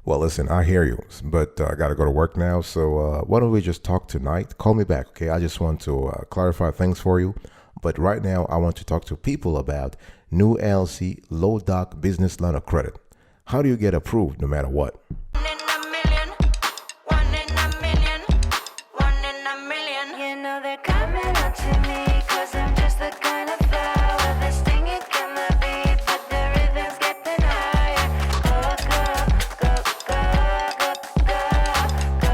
Well, listen, I hear you, but I got to go to work now. So why don't we just talk tonight? Call me back, okay? I just want to clarify things for you. But right now, I want to talk to people about new LLC low doc business line of credit. How do you get approved no matter what? One in a million, one in a million, one in a million. You know they're coming up to me, cause I'm just the kind of flower that's stinging in the beat, but the rhythm's getting higher. Go, go, go, go, go, go, go,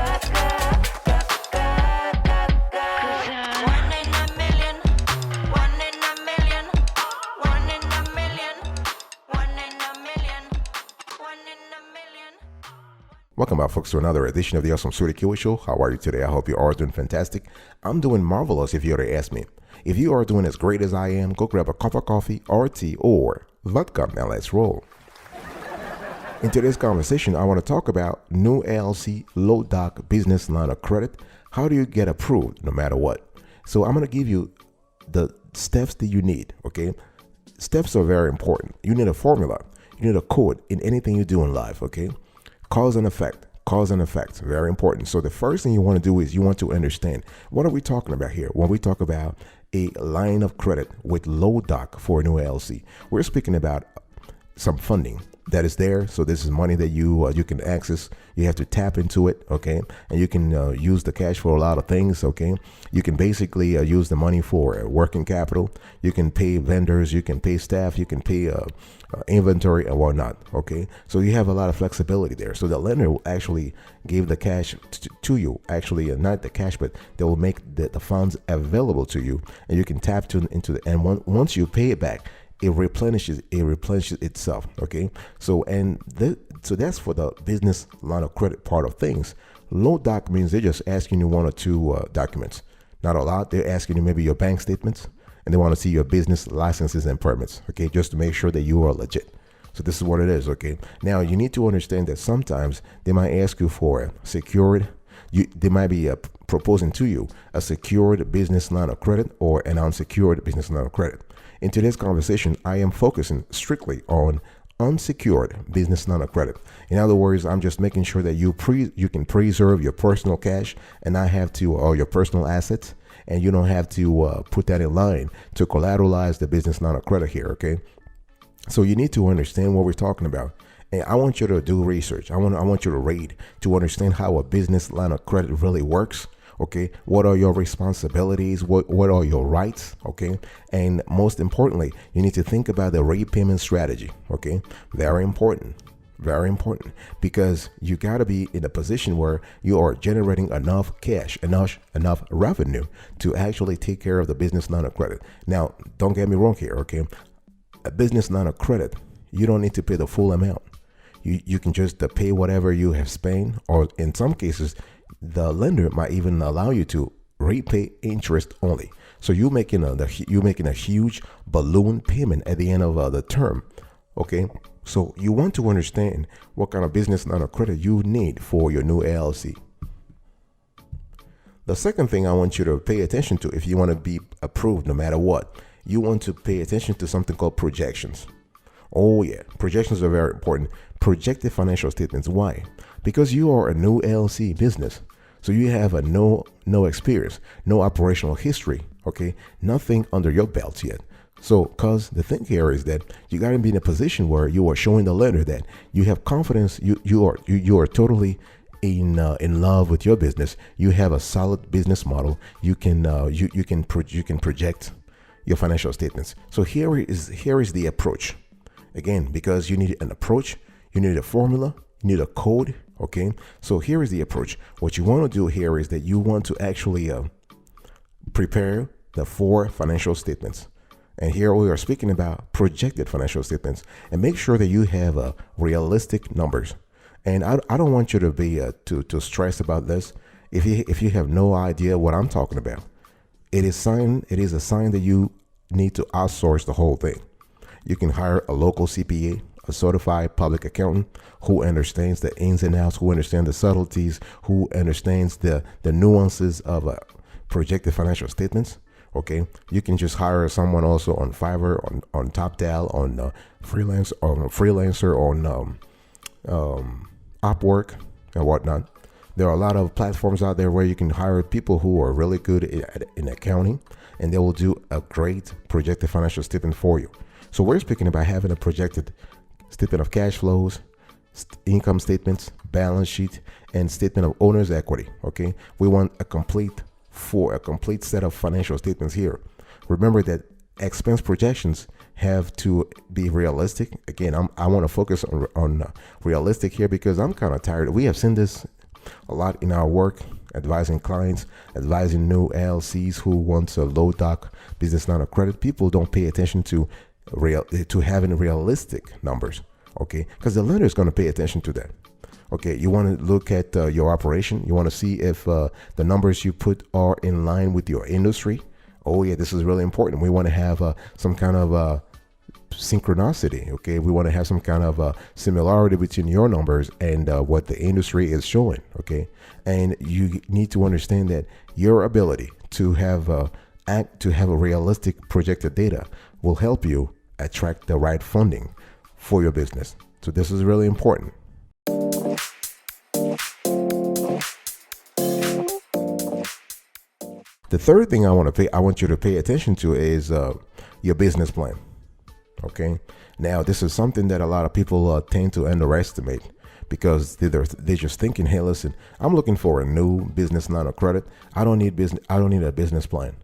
go, go, go. One in a million, one in a million, one in a million, one in a million, one in a million. Welcome back, folks, to another edition of the Awesome Sweetie Kiwi Show. How are you today? I hope you are doing fantastic. I'm doing marvelous if you were to ask me. If you are doing as great as I am, go grab a cup of coffee or tea or vodka and let's roll. In today's conversation, I want to talk about new LLC low doc business line of credit. How do you get approved no matter what? So I'm going to give you the steps that you need, okay? Steps are very important. You need a formula. You need a code in anything you do in life, okay? Cause and effect. Cause and effect. Very important. So the first thing you want to do is you want to understand, what are we talking about here? When we talk about a line of credit with low doc for a new LLC, we're speaking about some funding that is there. So this is money that you can access. You have to tap into it, okay? And you can use the cash for a lot of things, okay? You can basically use the money for working capital. You can pay vendors, you can pay staff, you can pay inventory and whatnot, okay? So you have a lot of flexibility there. So the lender will actually give the cash to you, actually not the cash, but they will make the funds available to you, and you can tap into the, and once you pay it back, it replenishes itself, okay? So so that's for the business line of credit part of things. Low doc means they're just asking you one or two documents, not a lot. They're asking you maybe your bank statements, and they want to see your business licenses and permits, okay, just to make sure that you are legit. So this is what it is, okay? Now you need to understand that sometimes they might ask you for a secured, they might be proposing to you a secured business line of credit or an unsecured business line of credit. In today's conversation, I am focusing strictly on unsecured business line of credit. In other words, I'm just making sure that you can preserve your personal cash and not have to, or your personal assets, and you don't have to put that in line to collateralize the business line of credit here, okay? So you need to understand what we're talking about. And I want you to do research. I want you to read to understand how a business line of credit really works. Okay, what are your responsibilities? What are your rights? Okay, and most importantly, you need to think about the repayment strategy. Okay, very important, because you got to be in a position where you are generating enough cash, enough revenue to actually take care of the business line of credit. Now, don't get me wrong here. Okay, a business line of credit, you don't need to pay the full amount. You can just pay whatever you have spent, or in some cases, the lender might even allow you to repay interest only. So you're making a huge balloon payment at the end of the term. Okay, so you want to understand what kind of business line of credit you need for your new LLC. The second thing I want you to pay attention to, if you want to be approved no matter what, you want to pay attention to something called projections. Oh yeah, projections are very important. Projected financial statements. Why? Because you are a new LLC business. So you have a no experience, no operational history, okay? Nothing under your belt yet. So, cause the thing here is that you got to be in a position where you are showing the lender that you have confidence, you are totally in love with your business. You have a solid business model. You can project your financial statements. So here is the approach. Again, because you need an approach, you need a formula, you need a code, okay? So here is the approach. What you want to do here is that you want to actually prepare the 4 financial statements. And here we are speaking about projected financial statements, and make sure that you have realistic numbers. And I don't want you to be too stressed about this. If you have no idea what I'm talking about, it is a sign that you need to outsource the whole thing. You can hire a local CPA, a certified public accountant who understands the ins and outs, who understands the subtleties, who understands the nuances of projected financial statements. Okay, you can just hire someone also on Fiverr, on TopTal, on Freelancer, on Upwork, and whatnot. There are a lot of platforms out there where you can hire people who are really good in accounting, and they will do a great projected financial statement for you. So we're speaking about having a projected statement of cash flows, income statements, balance sheet, and statement of owner's equity. Okay, we want a complete set of financial statements here. Remember that expense projections have to be realistic. Again, I want to focus on realistic here because I'm kind of tired. We have seen this a lot in our work, advising clients, advising new LLCs who want a low doc business line of credit. People don't pay attention to having realistic numbers, okay? Because the lender is going to pay attention to that. Okay, you want to look at your operation. You want to see if the numbers you put are in line with your industry. Oh yeah, this is really important. We want to have some kind of synchronicity. Okay, we want to have some kind of similarity between your numbers and what the industry is showing. Okay, and you need to understand that your ability to have a realistic projected data will help you attract the right funding for your business. So this is really important. The third thing I want you to pay attention to is your business plan. Okay. Now, this is something that a lot of people tend to underestimate because they're just thinking, hey, listen, I'm looking for a new business line of credit. I don't need a business plan.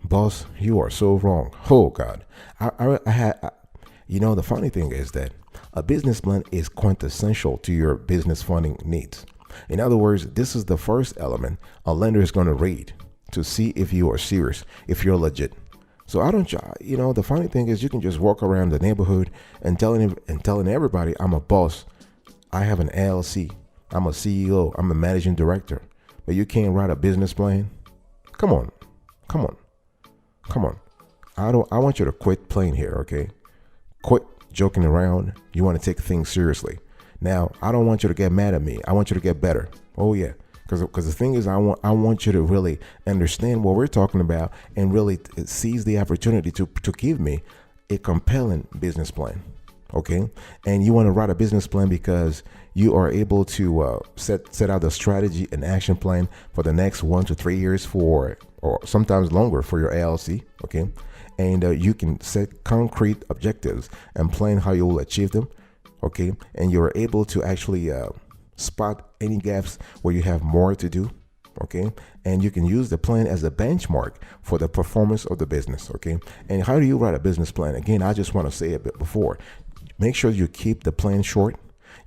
Boss, you are so wrong. Oh God. The funny thing is that a business plan is quintessential to your business funding needs. In other words, this is the first element a lender is going to read to see if you are serious, if you're legit. So the funny thing is you can just walk around the neighborhood and telling everybody I'm a boss. I have an LLC. I'm a CEO. I'm a managing director. But you can't write a business plan. Come on. I want you to quit playing here. Okay. Quit joking around. You want to take things seriously. Now, I don't want you to get mad at me. I want you to get better. Oh yeah. Because the thing is, I want you to really understand what we're talking about and really seize the opportunity to give me a compelling business plan. Okay. And you want to write a business plan because you are able to set out the strategy and action plan for the next 1 to 3 years or sometimes longer for your LLC. Okay. And you can set concrete objectives and plan how you will achieve them. Okay. And you're able to actually spot any gaps where you have more to do. Okay. And you can use the plan as a benchmark for the performance of the business. Okay. And how do you write a business plan? Again, I just want to say a bit before. Make sure you keep the plan short.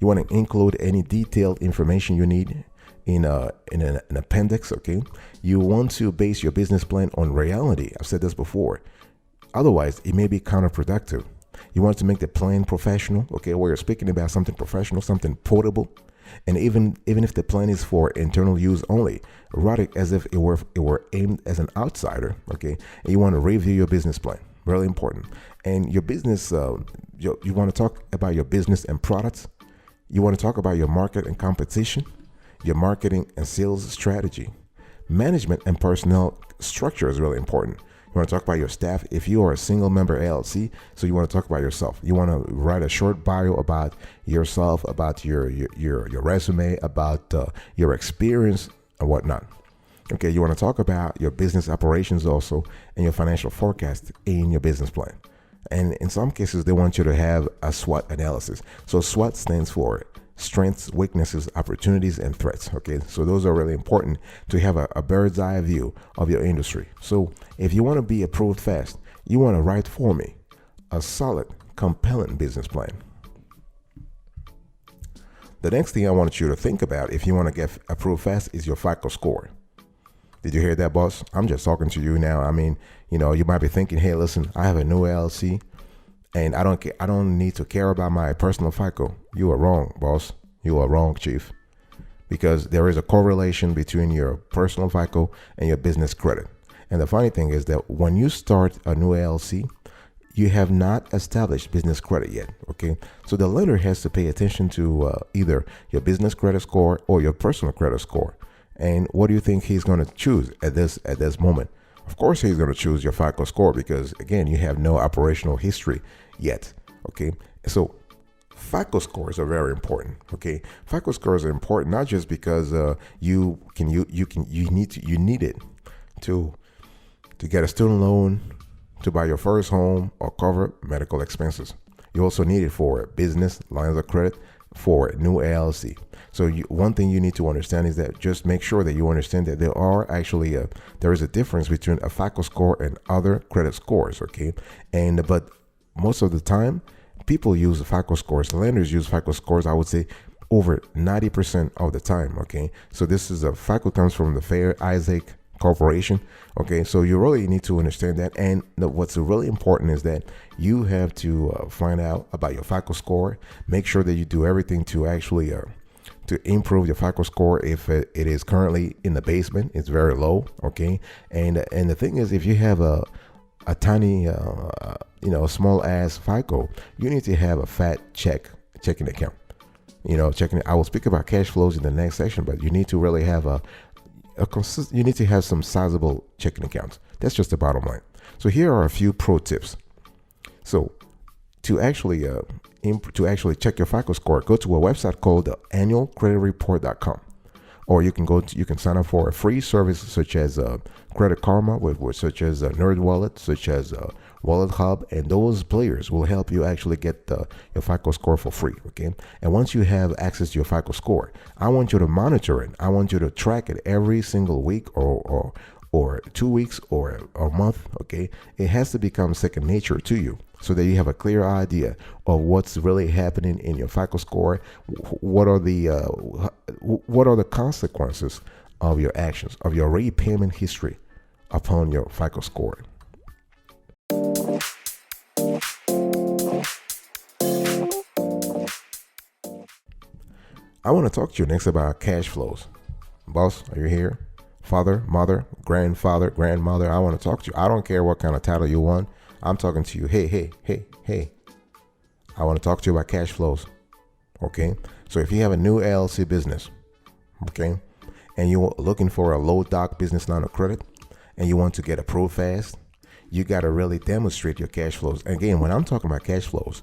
You want to include any detailed information you need in an appendix. Okay. You want to base your business plan on reality. I've said this before. Otherwise, it may be counterproductive. You want to make the plan professional. Okay. Where you're speaking about something professional, something portable. And even if the plan is for internal use only, write it as if it were aimed as an outsider. Okay. And you want to review your business plan. Really important. And your business, you want to talk about your business and products. You want to talk about your market and competition, your marketing and sales strategy, management and personnel structure is really important. You want to talk about your staff. If you are a single member LLC, so you want to talk about yourself. You want to write a short bio about yourself, about your resume, about your experience and whatnot. Okay, you want to talk about your business operations also and your financial forecast in your business plan. And in some cases, they want you to have a SWOT analysis. So SWOT stands for strengths, weaknesses, opportunities, and threats. Okay, so those are really important to have a bird's eye view of your industry. So if you want to be approved fast, you want to write for me a solid, compelling business plan. The next thing I want you to think about if you want to get approved fast is your FICO score. Did you hear that, boss? I'm just talking to you now. I mean, you might be thinking, hey, listen, I have a new LLC and I don't need to care about my personal FICO. You are wrong, boss. You are wrong, chief. Because there is a correlation between your personal FICO and your business credit. And the funny thing is that when you start a new LLC, you have not established business credit yet. Okay. So the lender has to pay attention to either your business credit score or your personal credit score. And what do you think he's going to choose at this moment? Of course, he's going to choose your FICO score because, again, you have no operational history yet. Okay. So FICO scores are very important. Okay, FICO scores are important not just because you need it to get a student loan, to buy your first home, or cover medical expenses. You also need it for business lines of credit, for new LLC. So one thing you need to understand is that just make sure that you understand that there is a difference between a FICO score and other credit scores. Okay, but most of the time, people use the FICO scores. Lenders use FICO scores, I would say, over 90% of the time. Okay, so this is a FICO comes from the Fair Isaac Corporation. Okay, so you really need to understand that. And what's really important is that you have to find out about your FICO score. Make sure that you do everything to actually to improve your FICO score. If it is currently in the basement, it's very low. Okay, and the thing is, if you have a tiny small ass FICO, you need to have a fat checking account. I will speak about cash flows in the next section, but you need to really have you need to have some sizable checking accounts. That's just the bottom line. So here are a few pro tips. So to actually check your FICO score, go to a website called annualcreditreport.com, or you can sign up for a free service such as Credit Karma, such as NerdWallet, such as Wallet Hub, and those players will help you actually get your FICO score for free. Okay, and once you have access to your FICO score, I want you to monitor it. I want you to track it every single week or 2 weeks or a month. Okay, it has to become second nature to you, so that you have a clear idea of what's really happening in your FICO score. What are the consequences of your actions, of your repayment history upon your FICO score? I want to talk to you next about cash flows. Boss, are you here? Father, mother, grandfather, grandmother, I want to talk to you. I don't care what kind of title you want. I'm talking to you. Hey. I want to talk to you about cash flows. Okay? So if you have a new LLC business, okay, and you're looking for a low doc business line of credit, and you want to get approved fast, you got to really demonstrate your cash flows. Again, when I'm talking about cash flows,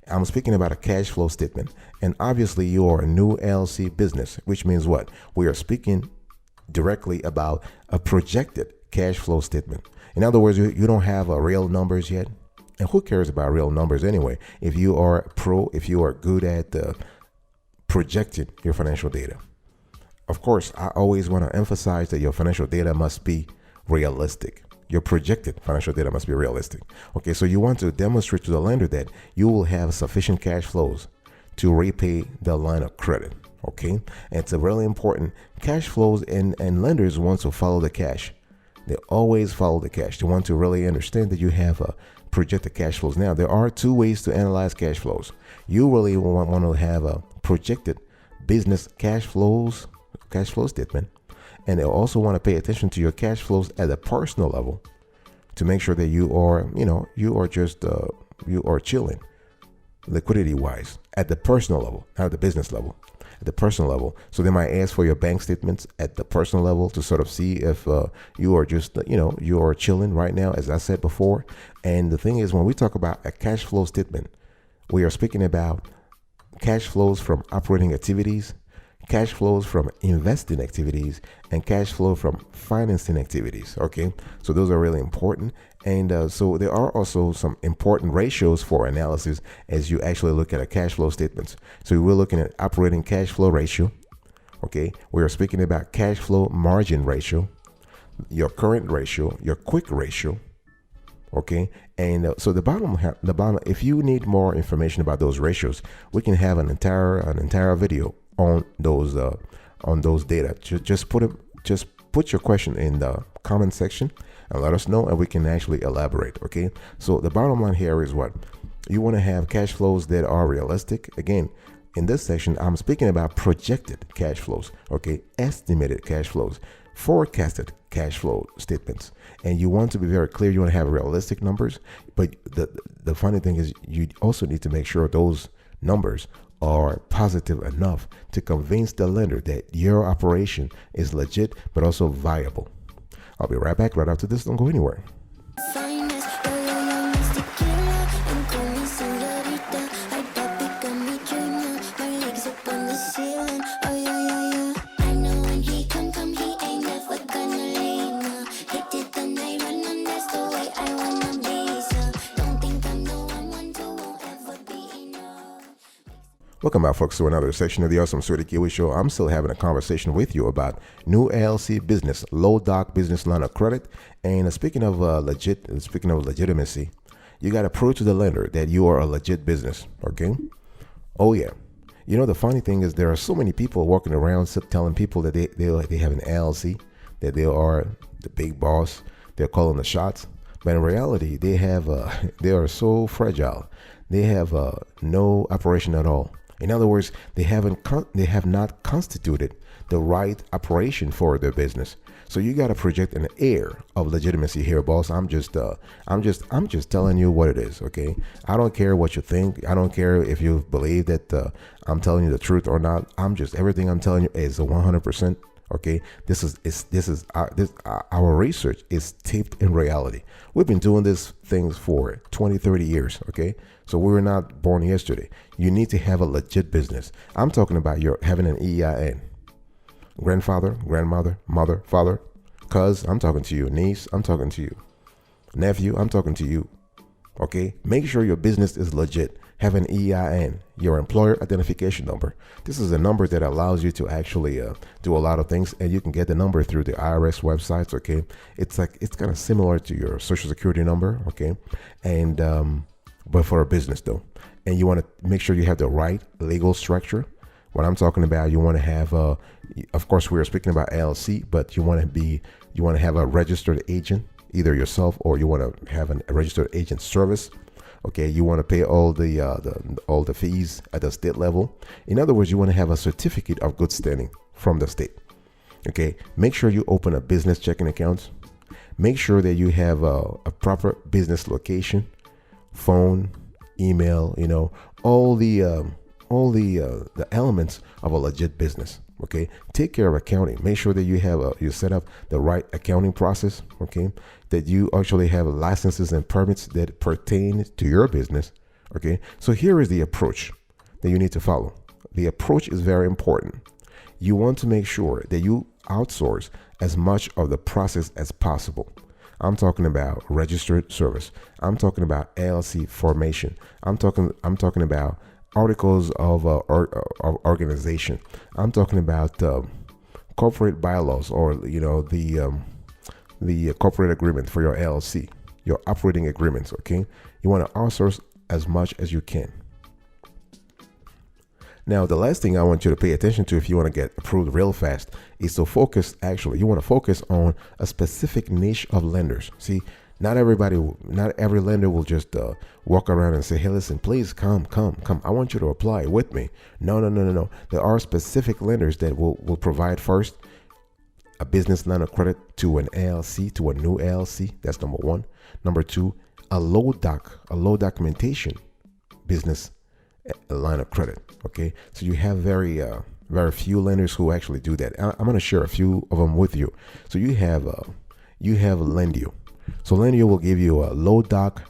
I'm speaking about a cash flow statement. And obviously you are a new LLC business, which means what? We are speaking directly about a projected cash flow statement. In other words, you don't have real numbers yet. And who cares about real numbers anyway? If you are if you are good at projecting your financial data. Of course, I always want to emphasize that your financial data must be realistic. Your projected financial data must be realistic. Okay, so you want to demonstrate to the lender that you will have sufficient cash flows to repay the line of credit. Okay, and it's a really important cash flows, and lenders want to follow the cash. They always follow the cash. They want to really understand that you have a projected cash flows. Now, there are two ways to analyze cash flows. You really want to have a projected business cash flow statement. And they also want to pay attention to your cash flows at a personal level to make sure that you are chilling liquidity wise at the personal level, not at the business level, at the personal level. So they might ask for your bank statements at the personal level to sort of see if you are just, you are chilling right now, as I said before. And the thing is, when we talk about a cash flow statement, we are speaking about cash flows from operating activities, cash flows from investing activities, and cash flow from financing activities. Okay, so those are really important. And so there are also some important ratios for analysis as you actually look at a cash flow statements. So we're looking at operating cash flow ratio. Okay, we are speaking about cash flow margin ratio, your current ratio, your quick ratio. Okay, and so the bottom, if you need more information about those ratios, we can have an entire video on those data. Just put your question in the comment section and let us know, and we can actually elaborate. Okay, so the bottom line here is what you want to have: cash flows that are realistic. Again, in this section, I'm speaking about projected cash flows. Okay, estimated cash flows, forecasted cash flow statements, and you want to be very clear. You want to have realistic numbers, but the funny thing is, you also need to make sure those numbers are positive enough to convince the lender that your operation is legit but also viable. I'll be right back right after this. Don't go anywhere. Welcome back, folks, to another section of the Awesome Sweetie Kiwi Show. I'm still having a conversation with you about new LLC business, low doc business line of credit. And speaking of legitimacy, you got to prove to the lender that you are a legit business. Okay? Oh yeah. You know, the funny thing is there are so many people walking around telling people that they have an LLC, that they are the big boss, they're calling the shots. But in reality, they are so fragile. They have no operation at all. In other words, they have not constituted the right operation for their business. So you got to project an air of legitimacy here, boss. I'm just telling you what it is. Okay. I don't care what you think. I don't care if you believe that I'm telling you the truth or not. Everything I'm telling you is 100%. Okay. Our research is taped in reality. We've been doing these things for 20, 30 years. Okay. So we were not born yesterday. You need to have a legit business. I'm talking about having an EIN. Grandfather, grandmother, mother, father, cuz, I'm talking to you. Niece, I'm talking to you. Nephew, I'm talking to you. Okay? Make sure your business is legit. Have an EIN, your employer identification number. This is a number that allows you to actually do a lot of things, and you can get the number through the IRS websites. Okay? It's kind of similar to your social security number. Okay? And but for a business though, and you want to make sure you have the right legal structure. What I'm talking about, you want to have of course we are speaking about LLC, but you want to have a registered agent, either yourself or you want to have a registered agent service. Okay, you want to pay all the fees at the state level. In other words, you want to have a certificate of good standing from the state. Okay, make sure you open a business checking account. Make sure that you have a proper business location, phone, email, all the elements of a legit business. Okay, take care of accounting. Make sure that you set up the right accounting process. Okay, that you actually have licenses and permits that pertain to your business. Okay, so here is the approach that you need to follow. The approach is very important. You want to make sure that you outsource as much of the process as possible. I'm talking about registered service. I'm talking about LLC formation. I'm talking about articles of organization. I'm talking about corporate bylaws, or the corporate agreement for your LLC, your operating agreements. Okay, you want to outsource as much as you can. Now, the last thing I want you to pay attention to if you want to get approved real fast is to focus. Actually, you want to focus on a specific niche of lenders. See, not every lender will just walk around and say, hey, listen, please come. I want you to apply with me. No. There are specific lenders that will provide first a business line of credit to an LLC, to a new LLC. That's number one. Number two, a low documentation business line of credit. Okay, so you have very few lenders who actually do that. I'm going to share a few of them with you. So you have Lendio. So Lendio will give you a low doc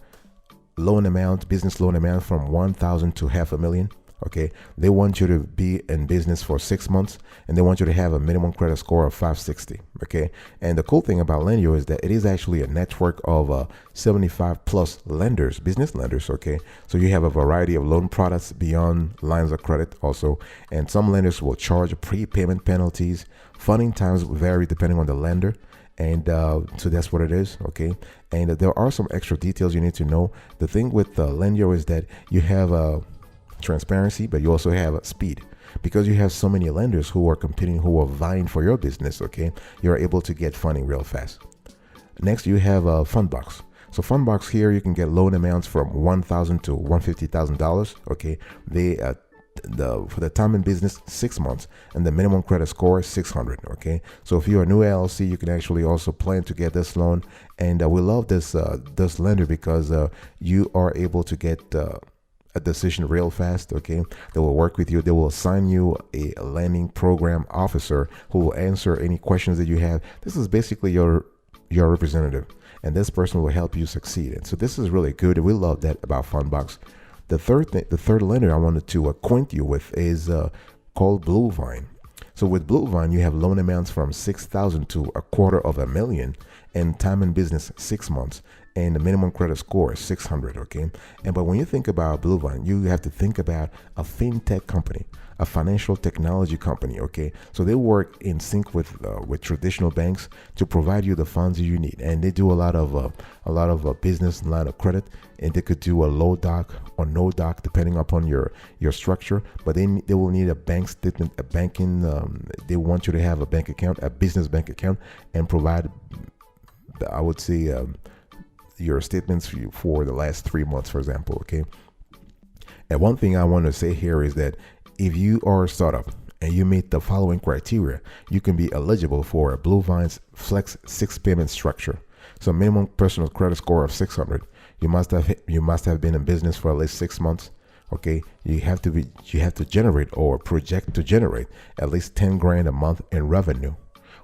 business loan amount from $1,000 to $500,000. Okay, they want you to be in business for 6 months, and they want you to have a minimum credit score of 560. Okay, and the cool thing about Lendio is that it is actually a network of 75 plus lenders, business lenders. Okay, so you have a variety of loan products beyond lines of credit also, and some lenders will charge prepayment penalties. Funding times vary depending on the lender. And so that's what it is. Okay, and there are some extra details you need to know. The thing with Lendio is that you have transparency, but you also have speed, because you have so many lenders who are competing, who are vying for your business. Okay, you're able to get funding real fast. Next, you have Fundbox. So Fundbox, here you can get loan amounts from $1,000 to $150,000. Okay, for the time in business, 6 months, and the minimum credit score is 600. Okay, so if you're a new LLC, you can actually also plan to get this loan, and we love this lender because you are able to get a decision real fast. Okay, they will work with you. They will assign you a lending program officer who will answer any questions that you have. This is basically your representative, and this person will help you succeed. And so this is really good. We love that about Fundbox. The third lender I wanted to acquaint you with is called Bluevine. So with Bluevine, you have loan amounts from 6,000 to $250,000, and time in business 6 months, and the minimum credit score is 600. Okay, and but when you think about Bluevine, you have to think about a fintech company, a financial technology company. Okay, so they work in sync with traditional banks to provide you the funds you need, and they do a lot of business line of credit, and they could do a low doc or no doc depending upon your structure. But they will need a bank statement, a banking. They want you to have a bank account, a business bank account, and provide, I would say, your statements for the last 3 months, for example. Okay. And one thing I want to say here is that if you are a startup and you meet the following criteria, you can be eligible for a Bluevine's Flex 6 payment structure. So minimum personal credit score of 600. You must have been in business for at least 6 months. Okay, you have to generate or project to generate at least 10 grand a month in revenue,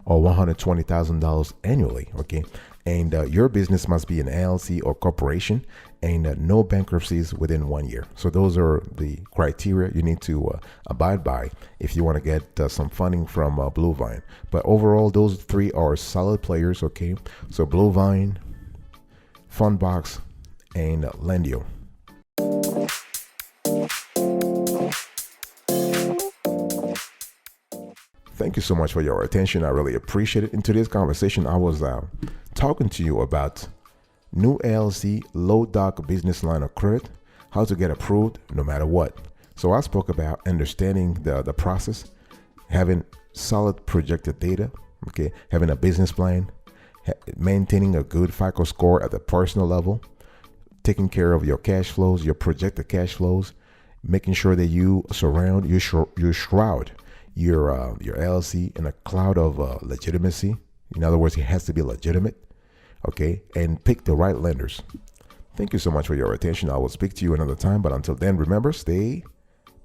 or $120,000 annually. Okay, and your business must be an LLC or corporation, and no bankruptcies within 1 year. So those are the criteria you need to abide by if you want to get some funding from Bluevine. But overall, those three are solid players. Okay, so Bluevine, Fundbox, and Lendio. Thank you so much for your attention. I really appreciate it. In today's conversation, I was talking to you about new LLC low doc business line of credit, how to get approved no matter what. So I spoke about understanding the process, having solid projected data, okay, having a business plan, maintaining a good FICO score at the personal level, taking care of your cash flows, your projected cash flows, making sure that you shroud your LLC in a cloud of legitimacy. In other words, it has to be legitimate. Okay, and pick the right lenders. Thank you so much for your attention. I will speak to you another time, but until then, remember, stay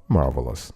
marvelous.